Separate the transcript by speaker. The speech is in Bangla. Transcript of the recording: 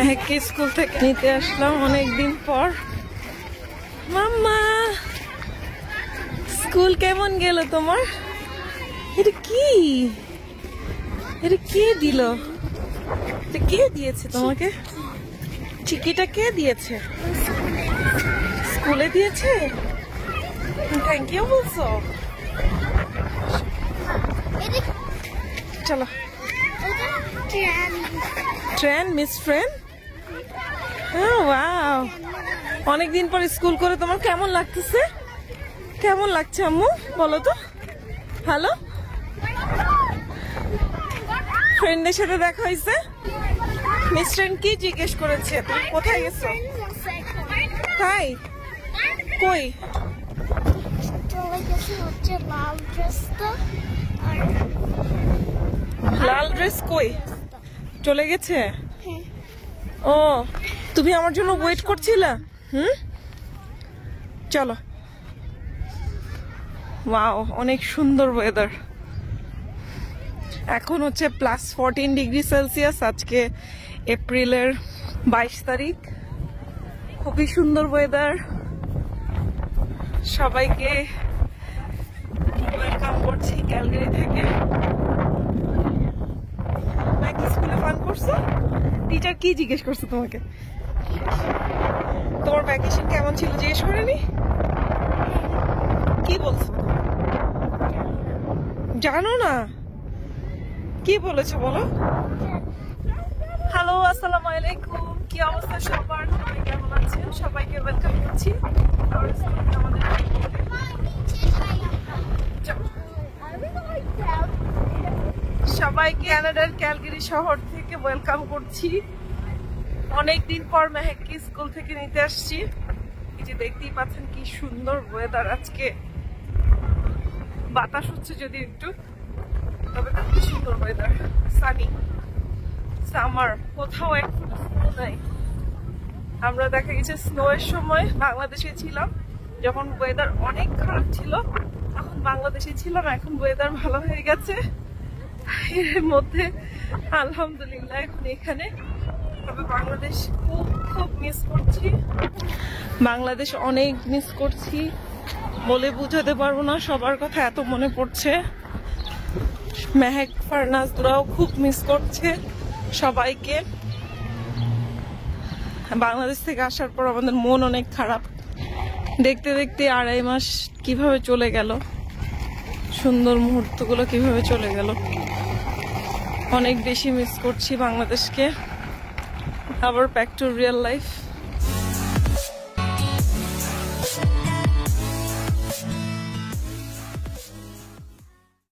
Speaker 1: মেহেককে স্কুল থেকে নিতে আসলাম অনেকদিন পর। মাম্মা, স্কুল কেমন গেল তোমার? এটা কি? এটা কে দিল? এটা কে দিয়েছে তোমাকে? চিকিটা কে দিয়েছে? স্কুলে দিয়েছে? থ্যাংক ইউ বলছো? চলো। Train, miss train. ওয়াও, অনেকদিন পর স্কুল করে তোমার কেমন লাগতেছে? কেমন লাগছে আম্মু বলো তো? হ্যালো, ফ্রেন্ডের সাথে দেখা হয়েছে? মিস ট্রেন কি জিজ্ঞেস করেছে? তুমি কোথায় গেছো? তাই? কই? লাল ড্রেস কই? চলে গেছে? ও, তুমি আমার জন্য ওয়েট করছিলা? চলো। ওয়াও, অনেক সুন্দর ওয়েদার। এখন হচ্ছে +14°C। আজকে এপ্রিলের 22 তারিখ। খুবই সুন্দর ওয়েদার। সবাইকে ওয়েলকাম করছি ক্যালগারি থেকে। স্কুলে ফান করছো? টিচার কি জিজ্ঞেস করছো তোমাকে? তোমার ভ্যাকেশন কেমন ছিল জিজ্ঞেস করেনি? কি বলছো? জানো না? কি বলেছো বলো? হ্যালো, আসসালামু আলাইকুম। কি অবস্থা সবার? সবাই কেমন আছেন? সবাইকে ওয়েলকাম করছি। সবাইকে কানাডার ক্যালগারি শহর থেকে ওয়েলকাম করছি। অনেকদিন পর মেহেককে স্কুল থেকে নিতে আসছি। এই যে দেখতেই পাচ্ছেন কি সুন্দর ওয়েদার আজকে। বাতাস হচ্ছে যদি একটু, তবে খুব সুন্দর ওয়েদার। সানি, সামার, কোথাও একটু স্নো নাই। আমরা দেখা গেছে স্নো এর সময় বাংলাদেশে ছিলাম, যখন ওয়েদার অনেক খারাপ ছিল। এখন বাংলাদেশে ছিলাম, এখন ওয়েদার ভালো হয়ে গেছে। এর মধ্যে আলহামদুলিল্লাহ এখন এখানে। তবে বাংলাদেশ খুব খুব মিস করছি। বাংলাদেশ অনেক মিস করছি, বলে বুঝাতে পারবো না। সবার কথা এত মনে পড়ছে। মেহেক, ফারনাজ দুরাও খুব মিস করছে সবাইকে। বাংলাদেশ থেকে আসার পর আমাদের মন অনেক খারাপ। দেখতে দেখতে 2.5 মাস কিভাবে চলে গেল, সুন্দর মুহূর্তগুলো কিভাবে চলে গেল। অনেক বেশি মিস করছি বাংলাদেশকে। আবার ব্যাক টু রিয়েল লাইফ।